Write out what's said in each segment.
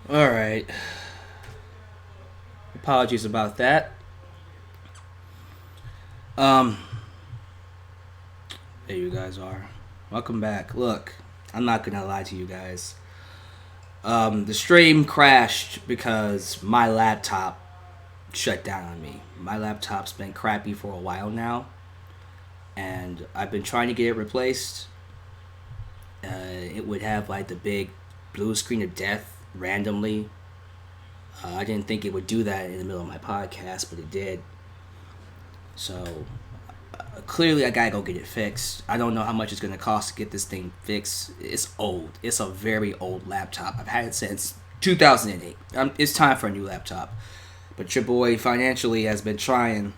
Alright. Apologies about that. Um, there you guys are. Welcome back. Look, I'm not gonna lie to you guys. The stream crashed because my laptop shut down on me. My laptop's been crappy for a while now, and I've been trying to get it replaced. It would have like the big blue screen of death randomly. I didn't think it would do that in the middle of my podcast, but it did. So clearly, I gotta go get it fixed. I don't know how much it's gonna cost to get this thing fixed. It's old. It's a very old laptop. I've had it since 2008. It's time for a new laptop. But your boy financially has been trying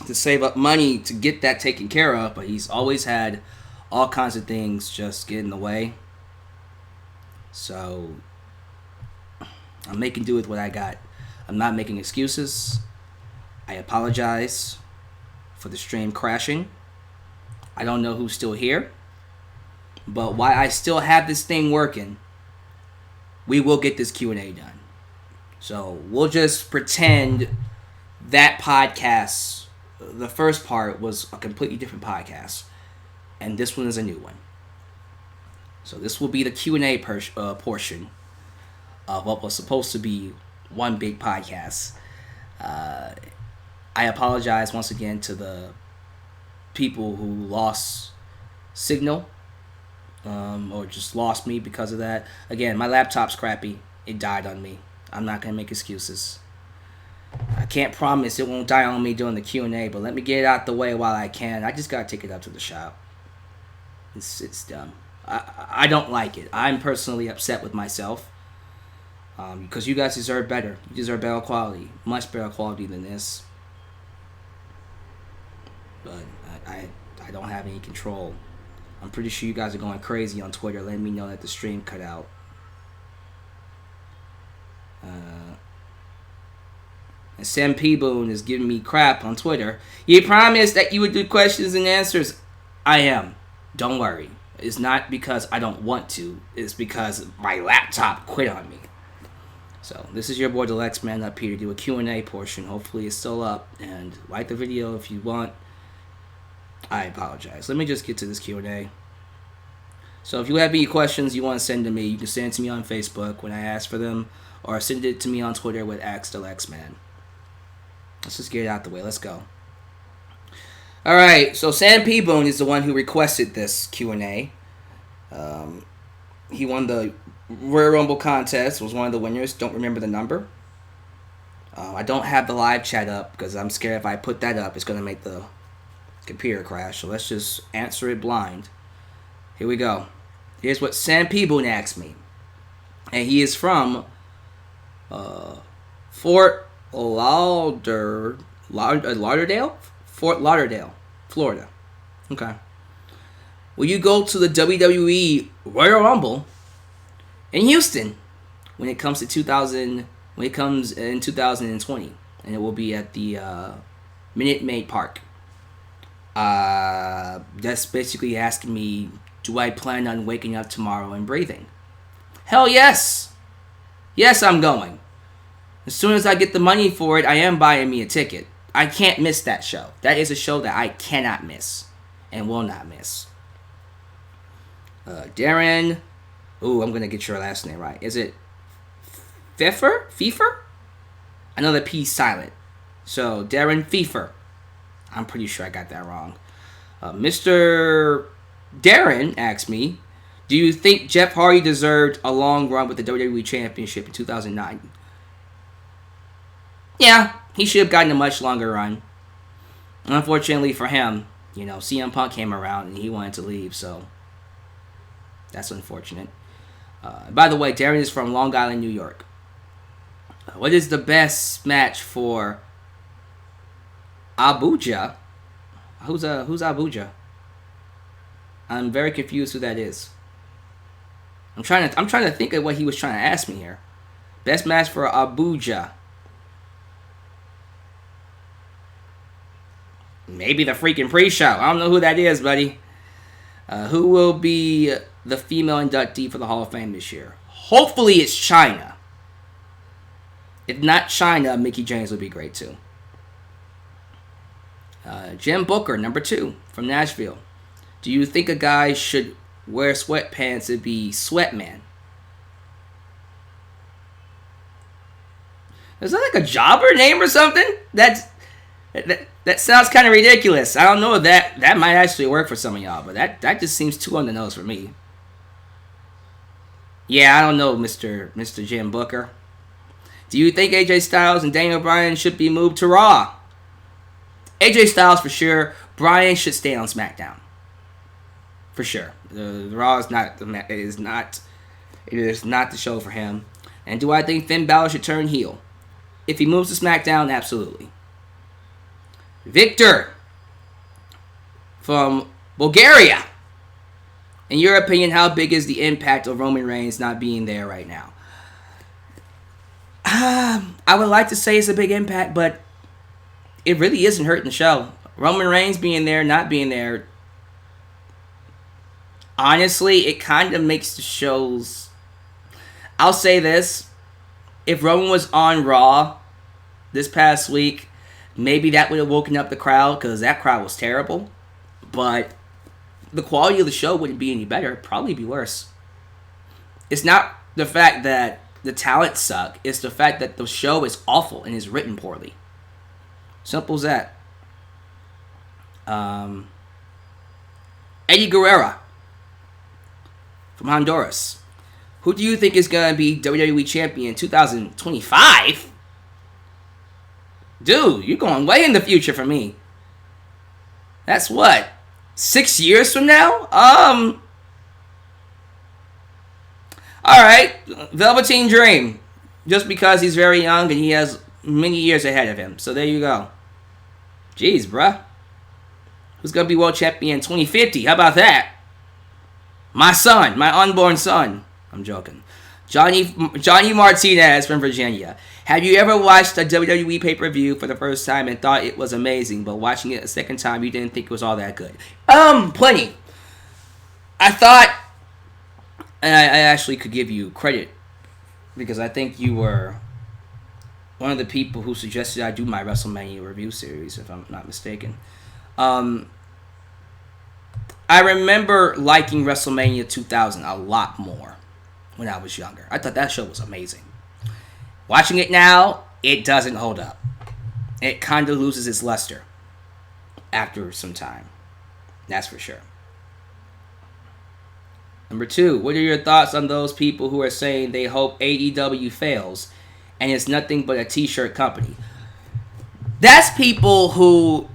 to save up money to get that taken care of, but he's always had all kinds of things just get in the way. So I'm making do with what I got. I'm not making excuses. I apologize for the stream crashing. I don't know who's still here, but while I still have this thing working, we will get this Q&A done. So we'll just pretend that podcast, the first part, was a completely different podcast, and this one is a new one. So this will be the Q&A portion of what was supposed to be one big podcast. I apologize once again to the people who lost signal or just lost me because of that. Again, my laptop's crappy. It died on me. I'm not going to make excuses. I can't promise it won't die on me during the Q&A, but let me get it out the way while I can. I just got to take it up to the shop. It's dumb. I don't like it. I'm personally upset with myself because you guys deserve better. You deserve better quality. Much better quality than this. But I don't have any control. I'm pretty sure you guys are going crazy on Twitter letting me know that the stream cut out. And Sam Peeboon is giving me crap on Twitter. You promised that you would do questions and answers. I am. Don't worry. It's not because I don't want to. It's because my laptop quit on me. So this is your boy Dalyxman up here to do a Q&A portion. Hopefully it's still up. And like the video if you want. I apologize. Let me just get to this Q&A. So if you have any questions you want to send to me, you can send it to me on Facebook when I ask for them, or send it to me on Twitter with @Dalyxman. Let's just get it out the way. Let's go. All right. So Sam Peeboon is the one who requested this Q&A. He won the Royal Rumble contest. Was one of the winners. Don't remember the number. I don't have the live chat up because I'm scared if I put that up, it's gonna make the computer crash. So let's just answer it blind. Here we go. Here's what Sam Peeboon asked me, and he is from Fort Lauderdale, Fort Lauderdale, Florida. Okay. Will you go to the WWE Royal Rumble in Houston when it comes to 2000? When it comes in 2020, and it will be at the Minute Maid Park. That's basically asking me, do I plan on waking up tomorrow and breathing? Hell yes! Yes, I'm going. As soon as I get the money for it, I am buying me a ticket. I can't miss that show. That is a show that I cannot miss and will not miss. Darren. Ooh, I'm going to get your last name right. Is it Pfeffer? Pfeffer? I know the P's silent. So, Darren Pfeffer. I'm pretty sure I got that wrong. Mr. Darren asked me, do you think Jeff Hardy deserved a long run with the WWE Championship in 2009? Yeah, he should have gotten a much longer run. Unfortunately for him, CM Punk came around and he wanted to leave, so that's unfortunate. By the way, Darren is from Long Island, New York. What is the best match for Abuja? Who's Abuja? I'm very confused who that is. I'm trying to think of what he was trying to ask me here. Best match for Abuja. Maybe the freaking pre-show. I don't know who that is, buddy. Who will be the female inductee for the Hall of Fame this year? Hopefully it's China. If not China, Mickey James would be great too. Jim Booker, number 2, from Nashville. Do you think a guy should wear sweatpants and be Sweatman? Is that like a jobber name or something? That sounds kind of ridiculous. I don't know if that might actually work for some of y'all, but that just seems too on the nose for me. Yeah, I don't know, Mr. Jim Booker. Do you think AJ Styles and Daniel Bryan should be moved to Raw? AJ Styles for sure. Bryan should stay on SmackDown. For sure. The Raw is not the show for him. And do I think Finn Balor should turn heel? If he moves to SmackDown, absolutely. Victor from Bulgaria. In your opinion, how big is the impact of Roman Reigns not being there right now? I would like to say it's a big impact, but it really isn't hurting the show. Roman Reigns being there, not being there, honestly, it kind of makes the shows... I'll say this. If Roman was on Raw this past week, maybe that would have woken up the crowd, because that crowd was terrible. But the quality of the show wouldn't be any better. It'd probably be worse. It's not the fact that the talent suck. It's the fact that the show is awful and is written poorly. Simple as that. Eddie Guerrero from Honduras. Who do you think is going to be WWE Champion in 2025? Dude, you're going way in the future for me. That's what? 6 years from now? Alright. Velveteen Dream. Just because he's very young and he has many years ahead of him. So there you go. Jeez, bruh. Who's going to be world champion in 2050? How about that? My son. My unborn son. I'm joking. Johnny Martinez from Virginia. Have you ever watched a WWE pay-per-view for the first time and thought it was amazing, but watching it a second time you didn't think it was all that good? Plenty. I thought, and I actually could give you credit, because I think you were one of the people who suggested I do my WrestleMania review series, if I'm not mistaken. I remember liking WrestleMania 2000 a lot more when I was younger. I thought that show was amazing. Watching it now, it doesn't hold up. It kind of loses its luster after some time. That's for sure. Number 2, what are your thoughts on those people who are saying they hope AEW fails and it's nothing but a t-shirt company? That's people who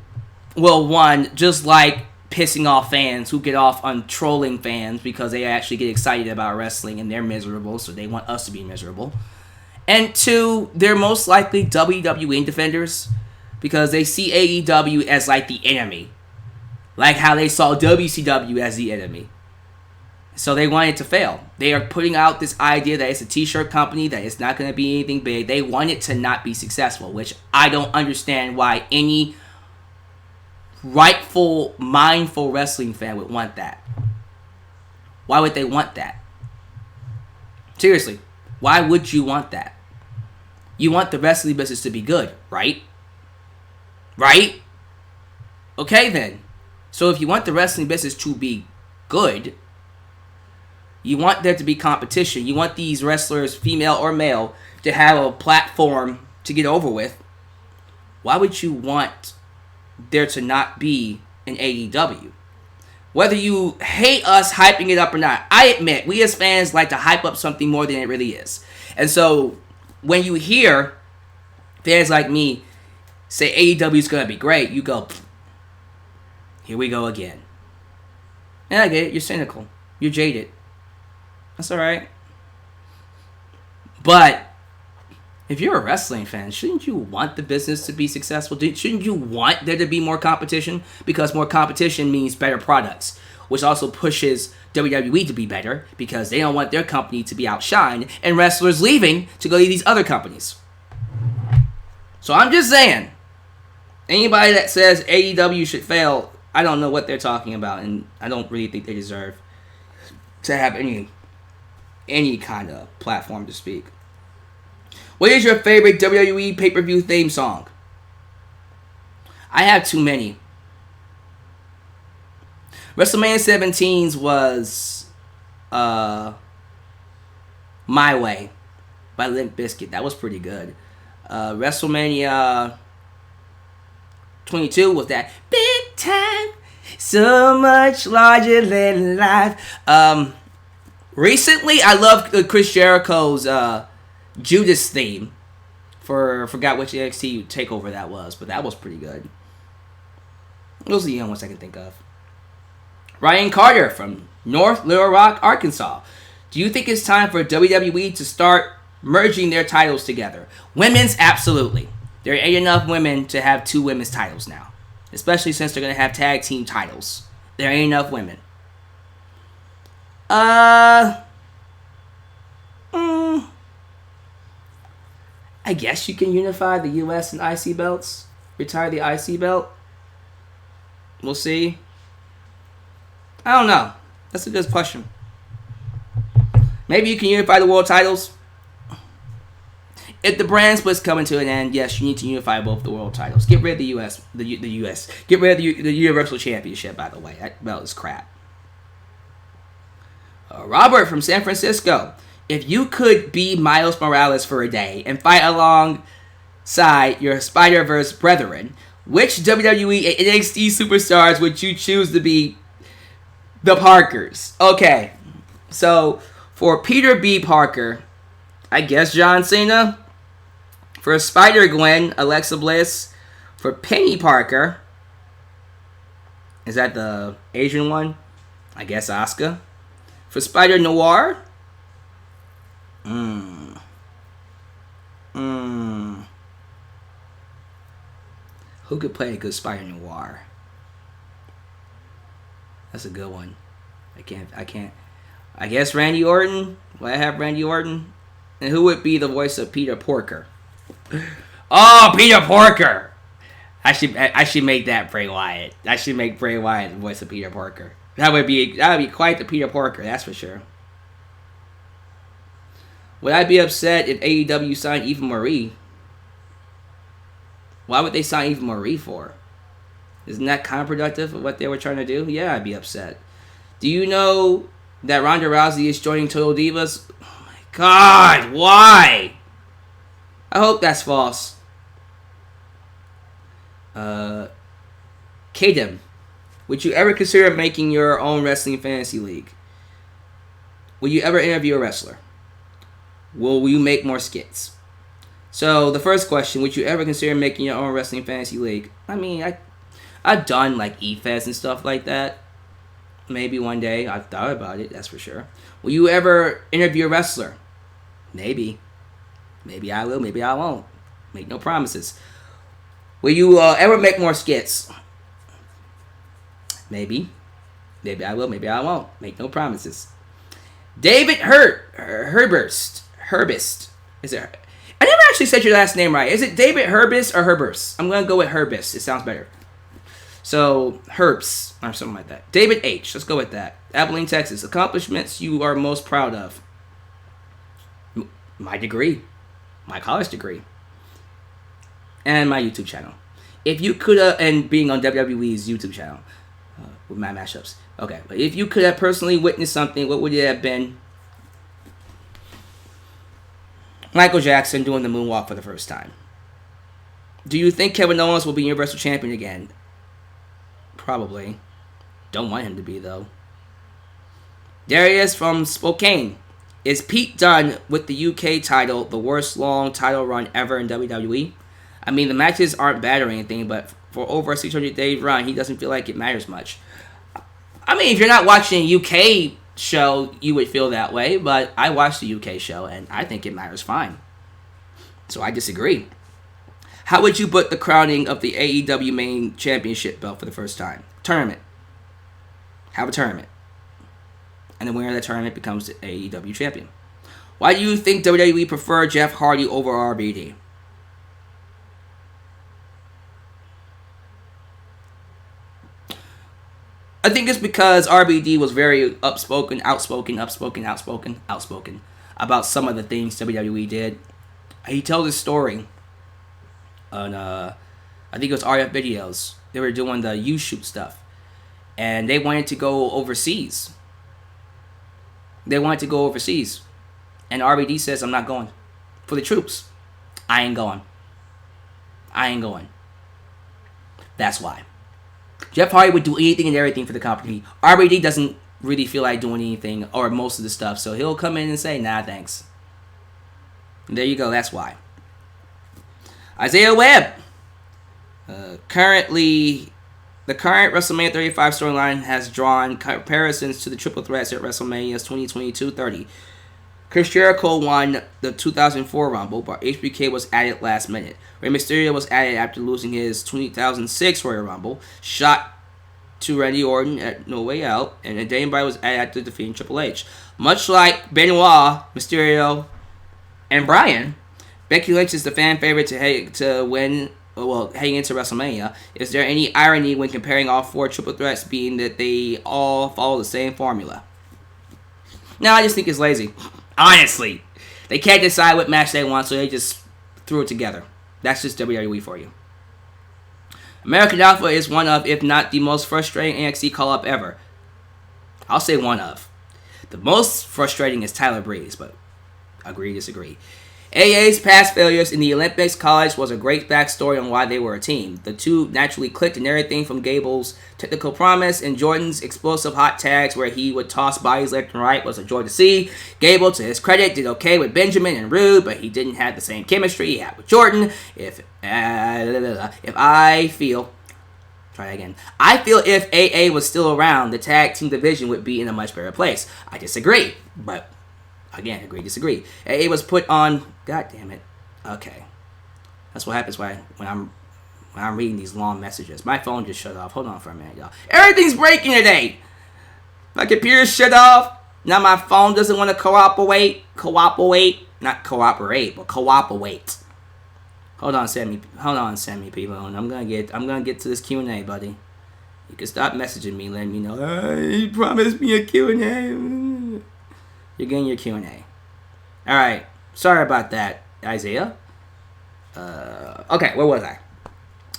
will, one, just like pissing off fans who get off on trolling fans because they actually get excited about wrestling and they're miserable, so they want us to be miserable. And 2, they're most likely WWE defenders because they see AEW as like the enemy. Like how they saw WCW as the enemy. So they want it to fail. They are putting out this idea that it's a t-shirt company, that it's not going to be anything big. They want it to not be successful, which I don't understand why any rightful, mindful wrestling fan would want that. Why would they want that? Seriously, why would you want that? You want the wrestling business to be good, right? Right? Okay then. So if you want the wrestling business to be good, you want there to be competition. You want these wrestlers, female or male, to have a platform to get over with. Why would you want there to not be an AEW? Whether you hate us hyping it up or not, I admit, we as fans like to hype up something more than it really is. And so, when you hear fans like me say AEW is going to be great, you go, here we go again. And I get it, you're cynical. You're jaded. That's alright. But if you're a wrestling fan, shouldn't you want the business to be successful? Shouldn't you want there to be more competition? Because more competition means better products, which also pushes WWE to be better because they don't want their company to be outshined and wrestlers leaving to go to these other companies. So I'm just saying, anybody that says AEW should fail, I don't know what they're talking about, and I don't really think they deserve to have any kind of platform to speak. What is your favorite WWE pay-per-view theme song? I have too many. WrestleMania 17's was My Way by Limp Bizkit. That was pretty good. WrestleMania 22 was that Big Time, so much larger than life. Recently, I love Chris Jericho's Judas theme forgot which NXT takeover that was, but that was pretty good. Those are the only ones I can think of. Ryan Carter from North Little Rock, Arkansas. Do you think it's time for WWE to start merging their titles together? Women's, absolutely. There ain't enough women to have 2 women's titles now, especially since they're going to have tag team titles. There ain't enough women. I guess you can unify the US and IC belts. Retire the IC belt. We'll see. I don't know. That's a good question. Maybe you can unify the world titles. If the brand split's coming to an end, yes, you need to unify both the world titles. Get rid of the US. The US. Get rid of the Universal Championship, by the way. That belt is crap. Robert from San Francisco. If you could be Miles Morales for a day and fight alongside your Spider-Verse brethren, which WWE and NXT superstars would you choose to be the Parkers? Okay, so for Peter B. Parker, I guess John Cena. For Spider-Gwen, Alexa Bliss. For Penny Parker, is that the Asian one? I guess Asuka. For Spider-Noir, who could play a good Spider-Noir? That's a good one. I can't. I guess Randy Orton. Will I have Randy Orton? And who would be the voice of Peter Porker? Oh, Peter Porker! I should make that Bray Wyatt. I should make Bray Wyatt the voice of Peter Porker. That would be quite the Peter Porker, that's for sure. Would I be upset if AEW signed Eva Marie? Why would they sign Eva Marie for? Isn't that counterproductive of what they were trying to do? Yeah, I'd be upset. Do you know that Ronda Rousey is joining Total Divas? Oh my God, why? I hope that's false. Kadem, would you ever consider making your own wrestling fantasy league? Will you ever interview a wrestler? Will you make more skits? So the first question, would you ever consider making your own wrestling fantasy league? I mean, I've done like eFest and stuff like that. Maybe one day. I've thought about it, that's for sure. Will you ever interview a wrestler? Maybe. Maybe I will, maybe I won't. Make no promises. Will you ever make more skits? Maybe. Maybe I will, maybe I won't. Make no promises. David Herbist. Is it? I never actually said your last name right. Is it David Herbist or Herbist? I'm going to go with Herbist. It sounds better. So, Herbs, or something like that. David H. Let's go with that. Abilene, Texas. Accomplishments you are most proud of. My degree. My college degree. And my YouTube channel. If you could have, and being on WWE's YouTube channel. With my mashups. Okay, but if you could have personally witnessed something, what would it have been? Michael Jackson doing the moonwalk for the first time. Do you think Kevin Owens will be Universal Champion again? Probably. Don't want him to be, though. Darius from Spokane. Is Pete Dunne with the UK title the worst long title run ever in WWE? I mean, the matches aren't bad or anything, but for over a 600-day run, he doesn't feel like it matters much. I mean, if you're not watching a UK show, you would feel that way, but I watched the UK show, and I think it matters fine. So I disagree. How would you put the crowning of the AEW main championship belt for the first time? Tournament. Have a tournament. And the winner of that tournament becomes the AEW champion. Why do you think WWE prefer Jeff Hardy over RBD? I think it's because RBD was very outspoken about some of the things WWE did. He told his story on I think it was RF Videos. They were doing the U shoot stuff, and they wanted to go overseas. They wanted to go overseas, and RBD says, "I'm not going for the troops. I ain't going. I ain't going." That's why. Jeff Hardy would do anything and everything for the company. RBD doesn't really feel like doing anything or most of the stuff, so he'll come in and say, "Nah, thanks." And there you go. That's why. Isaiah Webb. Currently, the current WrestleMania 35 storyline has drawn comparisons to the triple threats at WrestleMania's 2022 30. Chris Jericho won the 2004 Rumble, but HBK was added last minute. Rey Mysterio was added after losing his 2006 Royal Rumble, shot to Randy Orton at No Way Out, and Daniel Bryan was added after defeating Triple H. Much like Benoit, Mysterio, and Bryan, Becky Lynch is the fan favorite to win. Well, heading into WrestleMania. Is there any irony when comparing all four triple threats, being that they all follow the same formula? No, I just think it's lazy. Honestly, they can't decide what match they want, so they just threw it together. That's just WWE for you. American Alpha is one of, if not the most frustrating NXT call-up ever. I'll say one of. The most frustrating is Tyler Breeze, but agree, disagree. AA's past failures in the Olympics college was a great backstory on why they were a team. The two naturally clicked in everything from Gable's technical promise and Jordan's explosive hot tags where he would toss bodies left and right was a joy to see. Gable, to his credit, did okay with Benjamin and Rude, but he didn't have the same chemistry he had with Jordan. I feel if AA was still around, the tag team division would be in a much better place. I disagree, but again, agree, disagree. AA was put on. God damn it. Okay, that's what happens when I'm reading these long messages. My phone just shut off. Hold on for a minute, y'all. Everything's breaking today. My computer shut off. Now my phone doesn't want to cooperate. Not cooperate, but cooperate. Hold on, Sammy, people. I'm gonna get to this Q&A, buddy. You can stop messaging me, letting me know. You promised me a Q&A. You're getting your Q&A. All right. Sorry about that, Isaiah. Okay, where was I?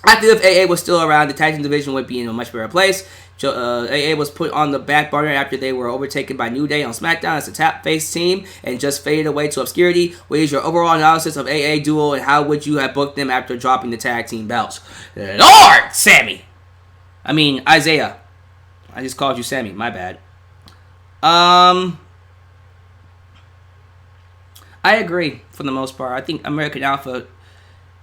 I feel if AA was still around, the tag team division would be in a much better place. AA was put on the back burner after they were overtaken by New Day on SmackDown as a tap face team and just faded away to obscurity. What is your overall analysis of AA duo and how would you have booked them after dropping the tag team belts? Lord, Sammy! I mean, Isaiah. I just called you Sammy. My bad. I agree for the most part. I think American Alpha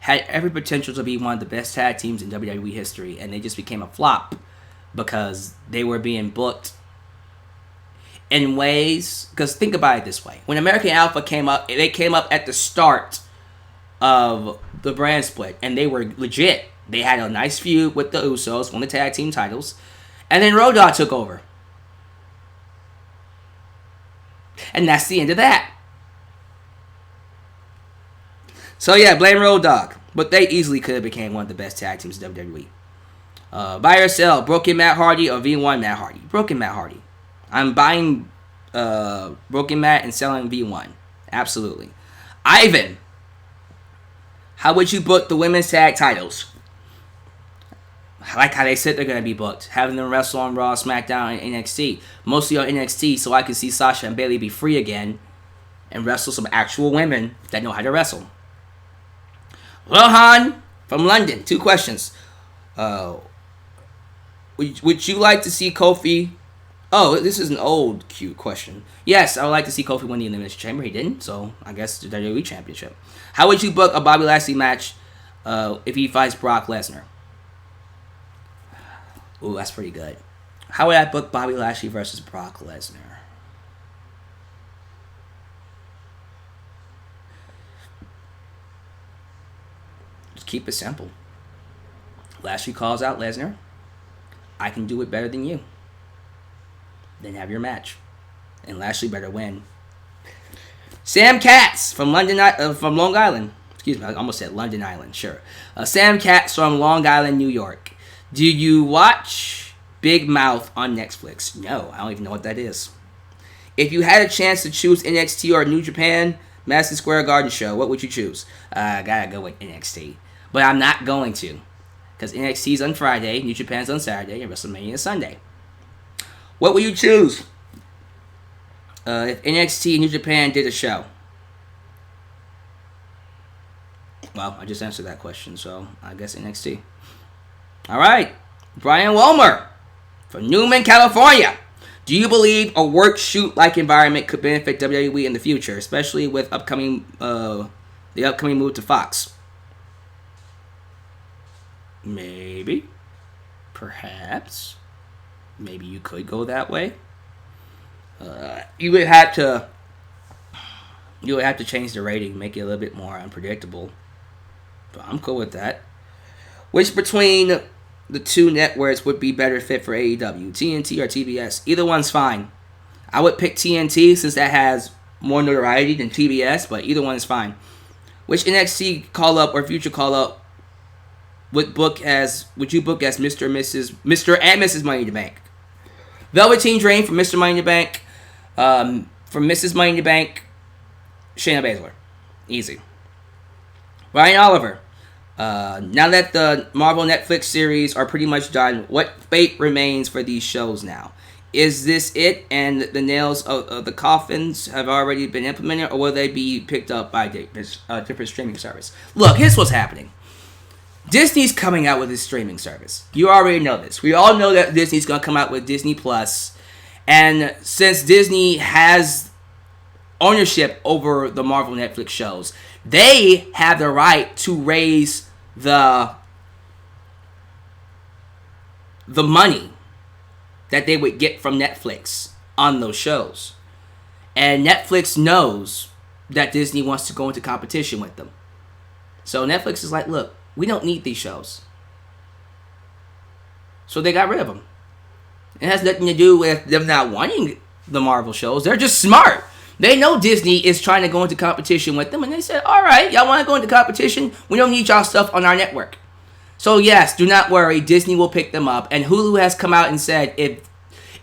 had every potential to be one of the best tag teams in WWE history, and they just became a flop because they were being booked in ways. Because think about it this way: when American Alpha came up, they came up at the start of the brand split, and they were legit. They had a nice feud with the Usos, won the tag team titles, and then Road Dogg took over, and that's the end of that. So yeah, blame Road Dogg. But they easily could have became one of the best tag teams in WWE. Buy or sell, Broken Matt Hardy or V1 Matt Hardy? Broken Matt Hardy. I'm buying Broken Matt and selling V1. Absolutely. Ivan, how would you book the women's tag titles? I like how they said they're going to be booked. Having them wrestle on Raw, SmackDown, and NXT. Mostly on NXT so I can see Sasha and Bayley be free again and wrestle some actual women that know how to wrestle. Rohan from London. 2 questions. Would you like to see Kofi? Oh, this is an old, cute question. Yes, I would like to see Kofi win the Elimination Chamber. He didn't, so I guess the WWE Championship. How would you book a Bobby Lashley match if he fights Brock Lesnar? Ooh, that's pretty good. How would I book Bobby Lashley versus Brock Lesnar? Keep it simple. Lashley calls out Lesnar. I can do it better than you. Then have your match. And Lashley better win. Sam Katz from from Long Island. Excuse me, I almost said London Island. Sure. Sam Katz from Long Island, New York. Do you watch Big Mouth on Netflix? No, I don't even know what that is. If you had a chance to choose NXT or New Japan Madison Square Garden show. What would you choose? I gotta go with NXT. But I'm not going to. Because NXT's on Friday, New Japan's on Saturday, and WrestleMania is Sunday. What would you choose if NXT and New Japan did a show? Well, I just answered that question, so I guess NXT. All right. Brian Wilmer from Newman, California. Do you believe a work shoot-like environment could benefit WWE in the future, especially with the upcoming move to Fox? Maybe. Perhaps. Maybe you could go that way. You would have to change the rating, make it a little bit more unpredictable. But I'm cool with that. Which between the two networks would be better fit for AEW, TNT or TBS? Either one's fine. I would pick TNT since that has more notoriety than TBS, but either one is fine. Which NXT call up or future call up would you book as Mr. and Mrs. Money in the Bank? Velveteen Dream from Mr. Money in the Bank. From Mrs. Money in the Bank, Shayna Baszler. Easy. Ryan Oliver. Now that the Marvel Netflix series are pretty much done, what fate remains for these shows now? Is this it and the nails of the coffins have already been implemented, or will they be picked up by different streaming service? Look, here's what's happening. Disney's coming out with this streaming service. You already know this. We all know that Disney's going to come out with Disney Plus. And since Disney has ownership over the Marvel Netflix shows, they have the right to raise the money that they would get from Netflix on those shows. And Netflix knows that Disney wants to go into competition with them. So Netflix is like, look, we don't need these shows. So they got rid of them. It has nothing to do with them not wanting the Marvel shows. They're just smart. They know Disney is trying to go into competition with them. And they said, all right, y'all want to go into competition? We don't need y'all stuff on our network. So yes, do not worry. Disney will pick them up. And Hulu has come out and said if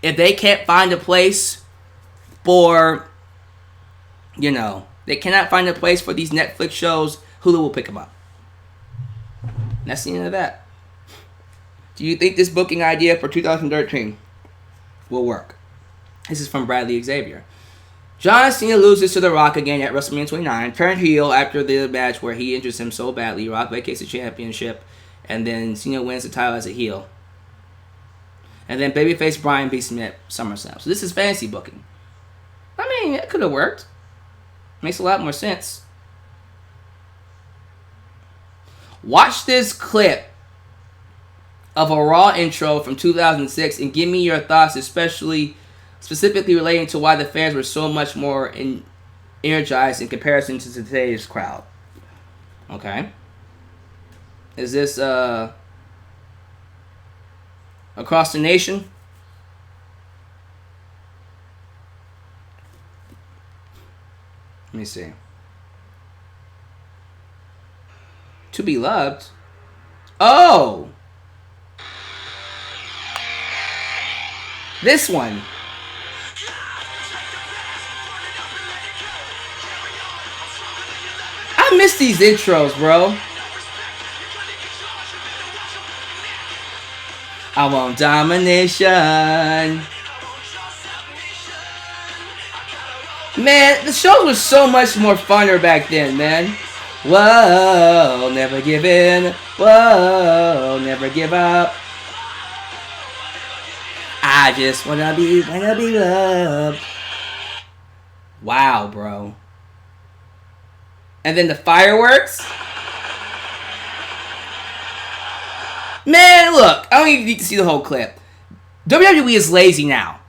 they can't find a place for, they cannot find a place for these Netflix shows, Hulu will pick them up. That's the end of that. Do you think this booking idea for 2013 will work? This is from Bradley Xavier. John Cena loses to The Rock again at WrestleMania 29. Turned heel after the match where he injures him so badly. Rock vacates the championship. And then Cena wins the title as a heel. And then babyface Bryan beats him at SummerSlam. So this is fantasy booking. I mean, it could have worked. Makes a lot more sense. Watch this clip of a Raw intro from 2006 and give me your thoughts, specifically relating to why the fans were so much more energized in comparison to today's crowd. Okay. Is this across the nation? Let me see. To be loved. Oh! This one. I miss these intros, bro. I want domination. Man, the shows were so much more funner back then, man. Whoa, never give in. Whoa, never give up. I just wanna be loved. Wow, bro. And then the fireworks. Man, look, I don't even need to see the whole clip. WWE is lazy now.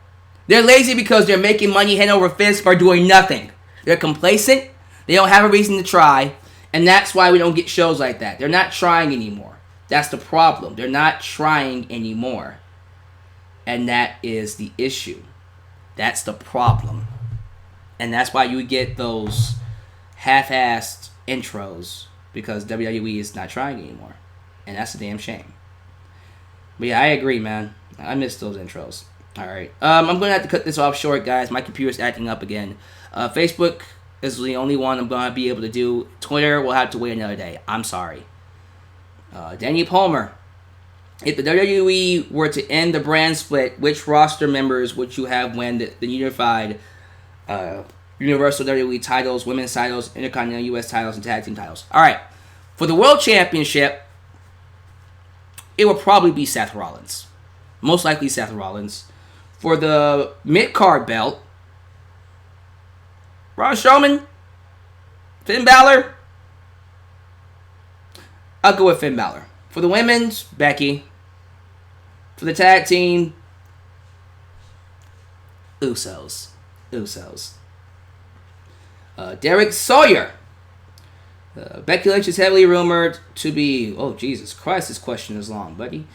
They're lazy because they're making money hand over fist by doing nothing. They're complacent. They don't have a reason to try. And that's why we don't get shows like that. They're not trying anymore. That's the problem. They're not trying anymore. And that is the issue. That's the problem. And that's why you get those half-assed intros. Because WWE is not trying anymore. And that's a damn shame. But yeah, I agree, man. I miss those intros. Alright. I'm going to have to cut this off short, guys. My computer's acting up again. Facebook This is the only one I'm going to be able to do. Twitter will have to wait another day. I'm sorry. Danny Palmer. If the WWE were to end the brand split, which roster members would you have win the unified Universal WWE titles, women's titles, Intercontinental US titles, and tag team titles? All right. For the World Championship, it would probably be Seth Rollins. Most likely Seth Rollins. For the mid-card belt, Braun Strowman, Finn Balor. I'll go with Finn Balor. For the women's, Becky. For the tag team, Usos. Derek Sawyer. Becky Lynch is heavily rumored to be... Oh, Jesus Christ, this question is long, buddy.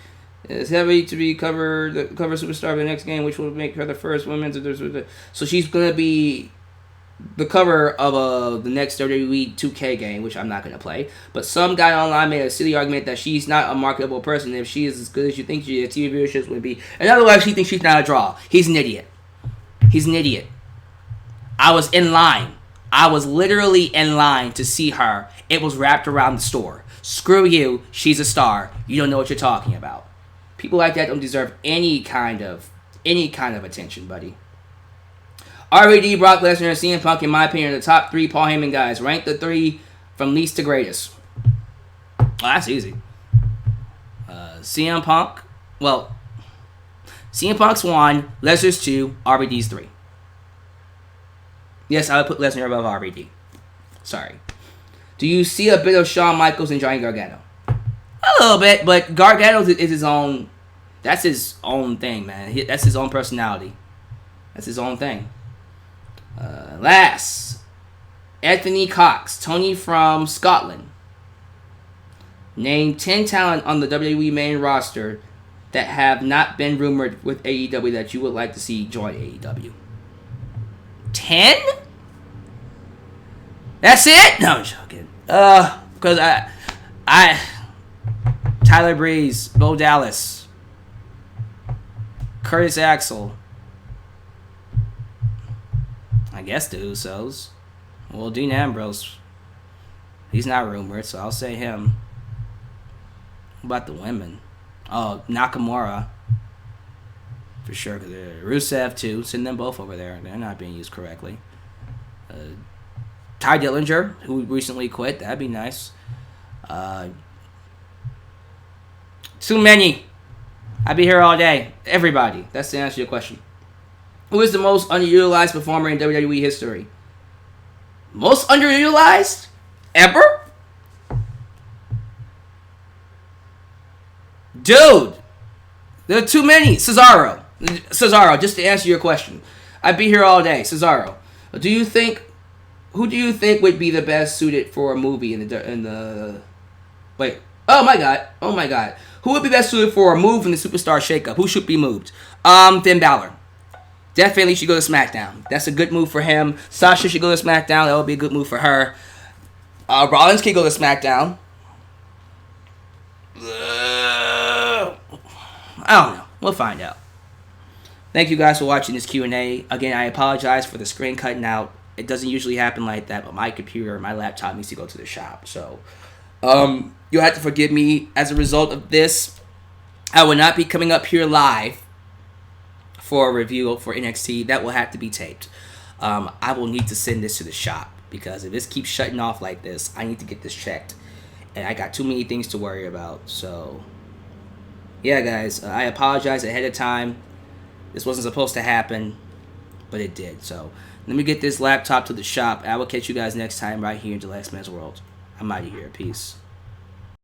It's heavy to be cover superstar of the next game, which will make her the first women's... So she's going to be the cover of the next WWE 2K game, which I'm not going to play. But some guy online made a silly argument that she's not a marketable person. If she is as good as you think she is, TV viewerships would be... In other words, she thinks she's not a draw. He's an idiot. I was in line. I was literally in line to see her. It was wrapped around the store. Screw you. She's a star. You don't know what you're talking about. People like that don't deserve any kind of attention, buddy. RVD, Brock Lesnar, and CM Punk, in my opinion, are the top 3 Paul Heyman guys. Rank the 3 from least to greatest. Oh, that's easy. CM Punk. Well, CM Punk's 1, Lesnar's 2, RVD's 3. Yes, I would put Lesnar above RVD. Sorry. Do you see a bit of Shawn Michaels and Johnny Gargano? A little bit, but Gargano is his own... That's his own thing, man. That's his own personality. That's his own thing. Last. Anthony Cox. Tony from Scotland. Name 10 talent on the WWE main roster that have not been rumored with AEW that you would like to see join AEW. 10? That's it? No, I'm joking. Because I Tyler Breeze, Bo Dallas, Curtis Axel, I guess the Usos. Well, Dean Ambrose, he's not rumored, so I'll say him. What about the women? Oh, Nakamura. For sure. Rusev, too. Send them both over there. They're not being used correctly. Ty Dillinger, who recently quit. That'd be nice. Too many. I'd be here all day. Everybody. That's the answer to your question. Who is the most underutilized performer in WWE history? Most underutilized? Ever? Dude. There are too many. Cesaro, just to answer your question. I'd be here all day. Cesaro. Who do you think would be the best suited for a movie in the wait. Oh my god. Who would be best suited for a move in the Superstar Shakeup? Who should be moved? Finn Balor. Definitely should go to SmackDown. That's a good move for him. Sasha should go to SmackDown. That would be a good move for her. Rollins can go to SmackDown. I don't know. We'll find out. Thank you guys for watching this Q&A. Again, I apologize for the screen cutting out. It doesn't usually happen like that, but my computer, my laptop needs to go to the shop. So, you'll have to forgive me. As a result of this, I will not be coming up here live for a review for NXT. That will have to be taped. I will need to send this to the shop because if this keeps shutting off like this, I need to get this checked. And I got too many things to worry about. So, yeah, guys, I apologize ahead of time. This wasn't supposed to happen, but it did. So, let me get this laptop to the shop. I will catch you guys next time right here in Dalyxman's World. I'm out of here. Peace.